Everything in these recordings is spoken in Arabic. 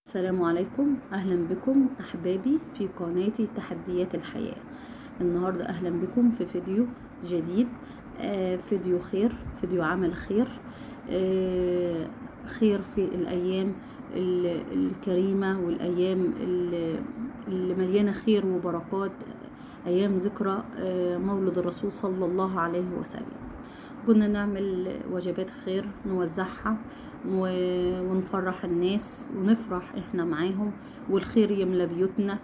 السلام عليكم، اهلا بكم احبابي في قناتي تحديات الحياة. النهاردة اهلا بكم في فيديو جديد. فيديو خير، فيديو عمل خير. خير في الايام الكريمة والايام اللي مليانة خير وبركات. ايام ذكرى مولد الرسول صلى الله عليه وسلم. كنا نعمل وجبات خير نوزعها ونفرح الناس ونفرح احنا معاهم، والخير يملى بيوتنا،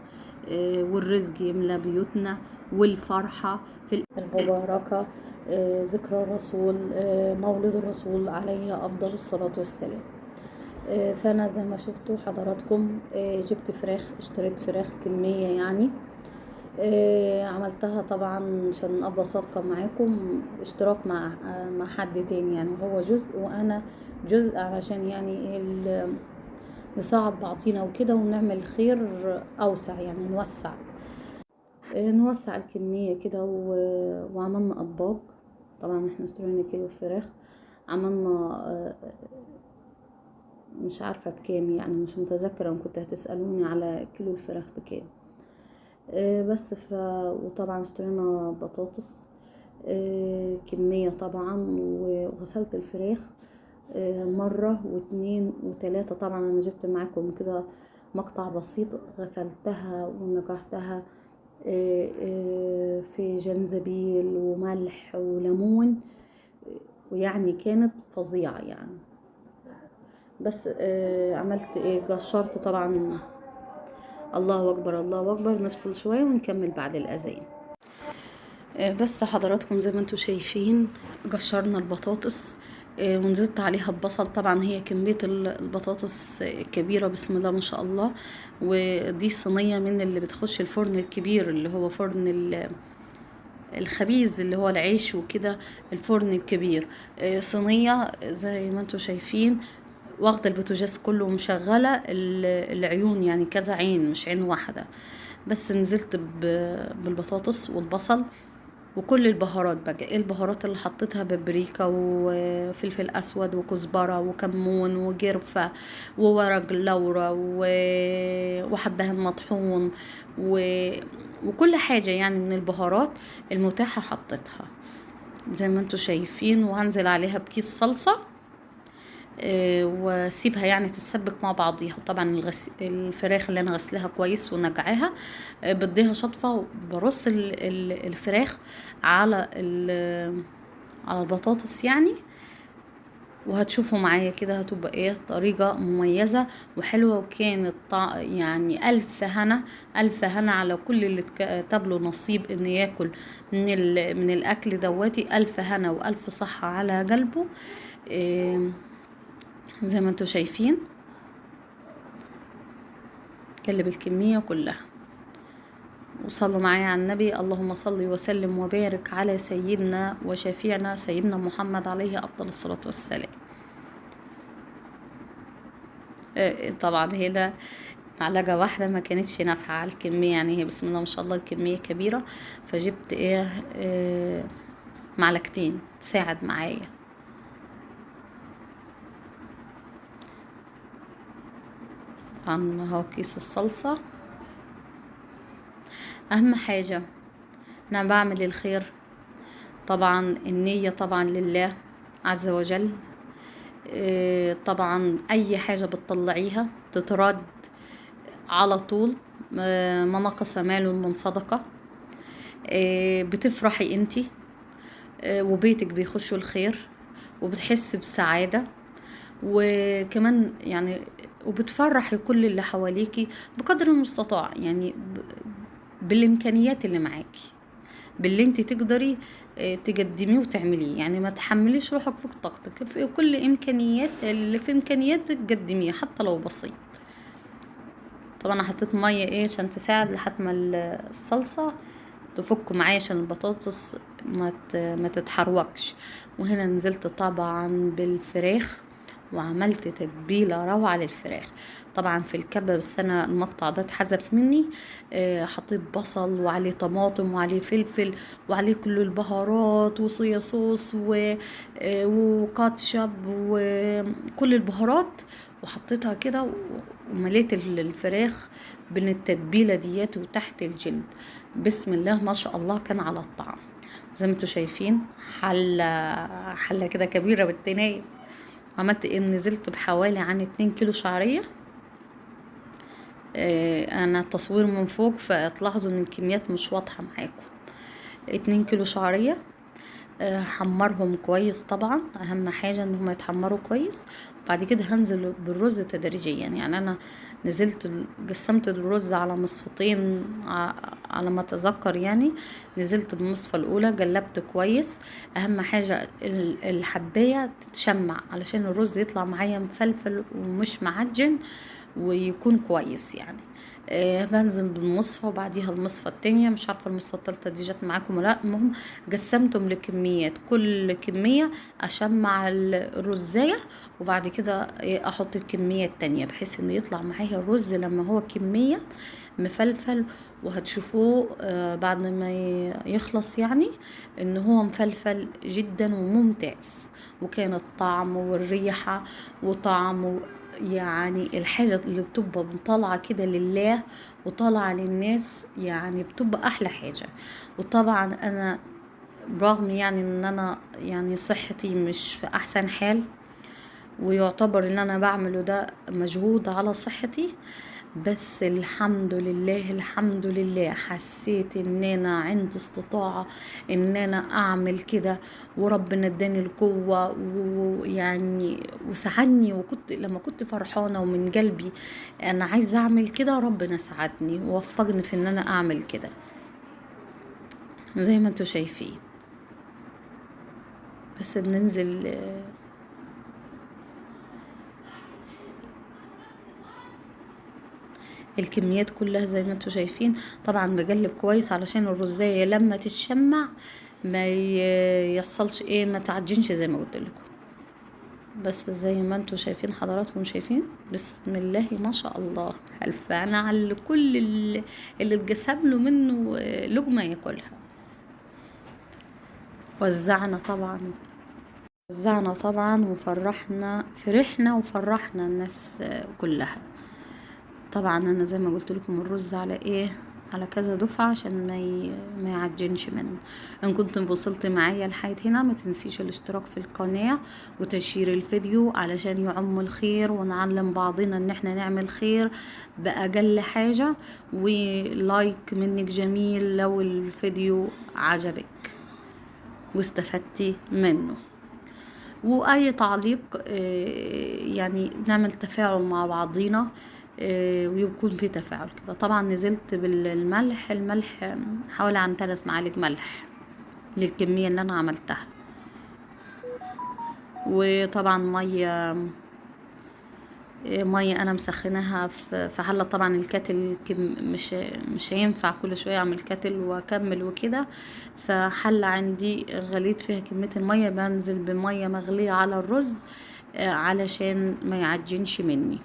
والرزق يملى بيوتنا، والفرحة في المباركة. ذكرى الرسول، مولد الرسول عليه أفضل الصلاة والسلام. فأنا زي ما شفتوا حضراتكم جبت فراخ، اشتريت فراخ كمية يعني. عملتها طبعا عشان ابقى صادقه معاكم، اشتراك مع حد تاني، يعني هو جزء وانا جزء، علشان يعني نساعد بعضينا وكده ونعمل خير اوسع، يعني نوسع الكميه كده. وعملنا اطباق. طبعا احنا اشترينا كيلو فراخ، عملنا مش عارفه بكام، يعني مش متذكره ان كنت هتسالوني على كيلو الفراخ بكام. بس وطبعا اشترينا بطاطس كمية طبعا، وغسلت الفراخ مرة واتنين وتلاتة. طبعا انا جبت معاكم كده مقطع بسيط، غسلتها ونقعتها في جنزبيل وملح وليمون، ويعني كانت فظيعة يعني. بس عملت ايه، قشرت طبعا. الله اكبر الله اكبر، نفصل شوية ونكمل بعد الاذان. بس حضراتكم زي ما انتوا شايفين قشرنا البطاطس ونزلت عليها ببصل. طبعا هي كمية البطاطس كبيرة بسم الله ما شاء الله. ودي صينية من اللي بتخش الفرن الكبير، اللي هو فرن الخبيز، اللي هو العيش وكده، الفرن الكبير. صينية زي ما انتوا شايفين، واخدة البوتاجاز كله مشغلة العيون، يعني كذا عين مش عين واحدة. بس نزلت بالبطاطس والبصل وكل البهارات. بقى ايه البهارات اللي حطيتها؟ بابريكا وفلفل اسود وكزبره وكمون وجرفه وورق لورا وحبهان مطحون وكل حاجه يعني من البهارات المتاحه حطيتها زي ما انتوا شايفين. وهنزل عليها بكيس صلصه واسيبها يعني تتسبك مع بعضيها. طبعا الفراخ اللي انا غسلها كويس ونقعها بديها شطفه، وبرص الفراخ على البطاطس يعني. وهتشوفوا معايا كده هتبقى ايه، طريقة مميزة وحلوة. وكانت يعني الف هنا الف هنا على كل اللي تبلوا نصيب ان ياكل من الاكل دواتي. الف هنا والف صحة على قلبه. زي ما انتوا شايفين قلب الكمية كلها. وصلوا معايا على النبي، اللهم صل وسلم وبارك على سيدنا وشفيعنا سيدنا محمد عليه افضل الصلاة والسلام. طبعا هنا معلقة واحدة ما كانتش نافعة على الكمية، يعني هي بسم الله ما شاء الله الكمية كبيرة، فجبت معلقتين تساعد معايا. طبعا اهو كيس الصلصة. اهم حاجة انا بعمل الخير، طبعا النية طبعا لله عز وجل. طبعا اي حاجة بتطلعيها تترد على طول، ما نقص مال من صدقة. بتفرحي انتي وبيتك بيخشوا الخير، وبتحسي بالسعادة، وكمان يعني وبتفرحي كل اللي حواليكي بقدر المستطاع، يعني بالامكانيات اللي معاكي، باللي انت تقدري تقدميه وتعمليه. يعني ما تحمليش روحك فوق طاقتك، في كل امكانيات اللي في امكانياتك قدميه حتى لو بسيط. طبعا انا حطيت ميه عشان تساعد لحد ما الصلصه تفك معايا، عشان البطاطس ما تتحروقش. وهنا نزلت طبعا بالفراخ وعملت تتبيله روعه للفراخ. طبعا في الكبه، بس انا المقطع ده اتحذف مني. حطيت بصل وعليه طماطم وعليه فلفل وعليه كل البهارات وصويا صوص وكاتشب وكل البهارات، وحطيتها كده ومليت الفراخ بين التتبيلة ديات وتحت الجلد. بسم الله ما شاء الله كان على الطعم. زي ما انتوا شايفين حلة كده كبيرة بالتنايس. عملت ايه؟ نزلت بحوالي عن 2 كيلو شعرية. انا تصوير من فوق فتلاحظوا ان الكميات مش واضحة معاكم. 2 كيلو شعرية، حمرهم كويس. طبعا اهم حاجة ان هم يتحمروا كويس. وبعد كده هنزل بالرز تدريجيا. يعني انا قسمت الرز على مصفتين على ما اتذكر. يعني نزلت بالمصفى الاولى، قلبت كويس. اهم حاجة الحباية تتشمع علشان الرز يطلع معايا مفلفل ومش معجن ويكون كويس. يعني بنزل بالمصفى وبعديها المصفى التانية. مش عارفة المصفى التالتة دي جت معاكم ولا لا. المهم قسمتم لكميات، كل كمية اشمع الرزاية وبعد كده احط الكمية التانية بحيث ان يطلع معايا الرز لما هو كمية مفلفل. وهتشوفوه بعد ما يخلص يعني ان هو مفلفل جدا وممتاز. وكان الطعم والريحة وطعم، يعني الحاجة اللي بتبقى طالعة كده لله وطالعة للناس يعني بتبقى أحلى حاجة. وطبعا أنا برغم يعني ان انا يعني صحتي مش في احسن حال، ويعتبر ان انا بعمله ده مجهود على صحتي، بس الحمد لله الحمد لله حسيت ان انا عندي استطاعة ان انا اعمل كده. وربنا اداني القوة ويعني وساعدني. وكنت لما كنت فرحانة ومن قلبي انا عايزة اعمل كده، ربنا ساعدني ووفقني في ان انا اعمل كده زي ما انتوا شايفين. بس بننزل الكميات كلها زي ما انتوا شايفين. طبعا بقلب كويس علشان الرزاية لما تتشمع ما يحصلش ايه، ما تعجنش زي ما قلت لكم. بس زي ما انتوا شايفين حضراتكم شايفين، بسم الله ما شاء الله. هلفانة على كل اللي اتجسم له منه لقمة ياكلها. وزعنا طبعا فرحنا وفرحنا الناس كلها. طبعا انا زي ما قلت لكم الرز على ايه، على كذا دفعة عشان ما يعجنش منه. ان كنتم وصلت معايا لحد هنا ما تنسيش الاشتراك في القناة وتشير الفيديو علشان يعم الخير ونعلم بعضنا ان احنا نعمل خير باقل حاجة. ولايك منك جميل لو الفيديو عجبك واستفدتي منه. واي تعليق يعني نعمل تفاعل مع بعضينا ويكون في تفاعل كده. طبعا نزلت الملح حوالي عن 3 معالق ملح للكمية اللي انا عملتها. وطبعا مية انا مسخناها في حلة. طبعا الكاتل مش هينفع كل شوية اعمل كاتل واكمل وكده. فحلة عندي غليت فيها كمية المية، بنزل بمية مغلية على الرز علشان ما يعجنش مني.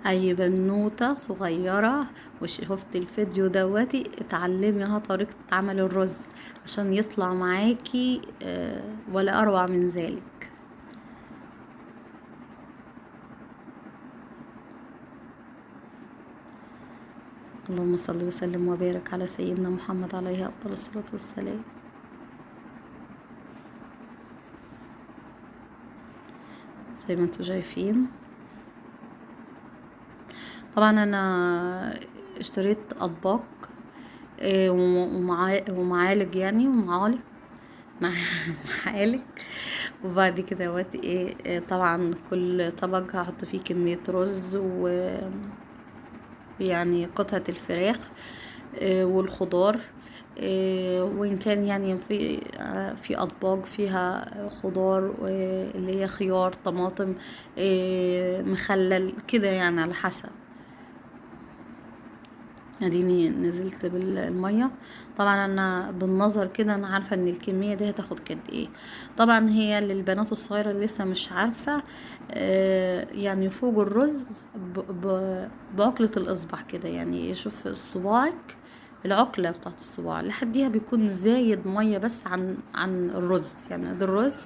اي بنوتة صغيرة وشفت الفيديو دواتي اتعلميها طريقة عمل الرز عشان يطلع معاكي ولا اروع من ذلك. اللهم صل وسلم وبارك على سيدنا محمد عليه افضل الصلاة والسلام. زي ما انتوا شايفين طبعا انا اشتريت اطباق ومعالج يعني معالج. وبعد كده طبعا كل طبق هحط فيه كمية رز يعني قطعة الفراخ والخضار. وإن كان يعني في أطباق فيها خضار اللي هي خيار طماطم مخلل كده يعني على حسب. اديني نزلت بالميه. طبعا انا بالنظر كده انا عارفه ان الكميه دي هتاخد قد ايه. طبعا هي للبنات الصغيره اللي لسه مش عارفه يعني فوق الرز بعقله الاصبع كده، يعني شوف صباعك العقلة بتاعت الصباع لحديها بيكون زايد مية بس عن الرز. يعني ده الرز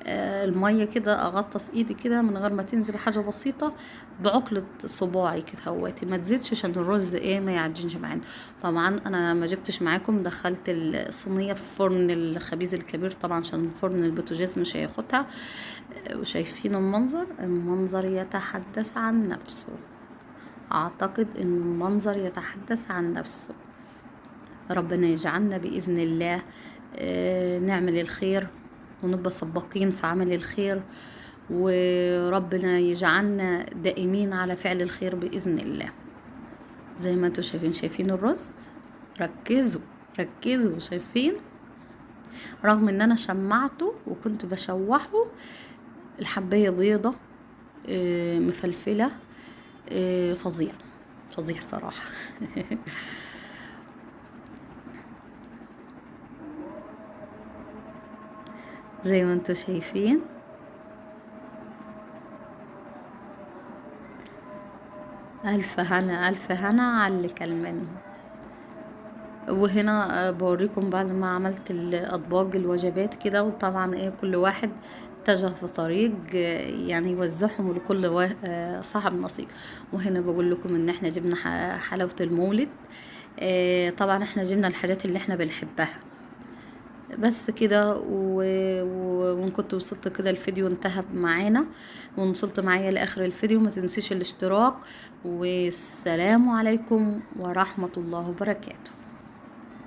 المية كده اغطس ايدي كده من غير ما تنزل حاجة بسيطة بعقلة صباعي كده هواتي، ما تزيدش عشان الرز ما يعجنش معانا. طبعا انا ما جبتش معاكم، دخلت الصينية في فرن الخبيز الكبير طبعا عشان فرن البوتاجاز مش هياخدها. وشايفين المنظر يتحدث عن نفسه. اعتقد ان المنظر يتحدث عن نفسه. ربنا يجعلنا بإذن الله نعمل الخير ونبقى سباقين في عمل الخير، وربنا يجعلنا دائمين على فعل الخير بإذن الله. زي ما انتوا شايفين الرز، ركزوا ركزوا، شايفين رغم ان انا شمعته وكنت بشوحه الحباية بيضة مفلفلة فظيع فظيع صراحة. زي ما انتوا شايفين الف هنا الف هنا على اللي كل منه. وهنا بوريكم بعد ما عملت الاطباق الوجبات كده، وطبعا كل واحد اتجه في طريق يعني يوزعهم لكل صاحب نصيب. وهنا بقول لكم ان احنا جبنا حلاوة المولد. طبعا احنا جبنا الحاجات اللي احنا بنحبها بس كده. وان كنت وصلت كده الفيديو انتهى معانا ووصلت معايا لاخر الفيديو، ما تنسيش الاشتراك. والسلام عليكم ورحمة الله وبركاته.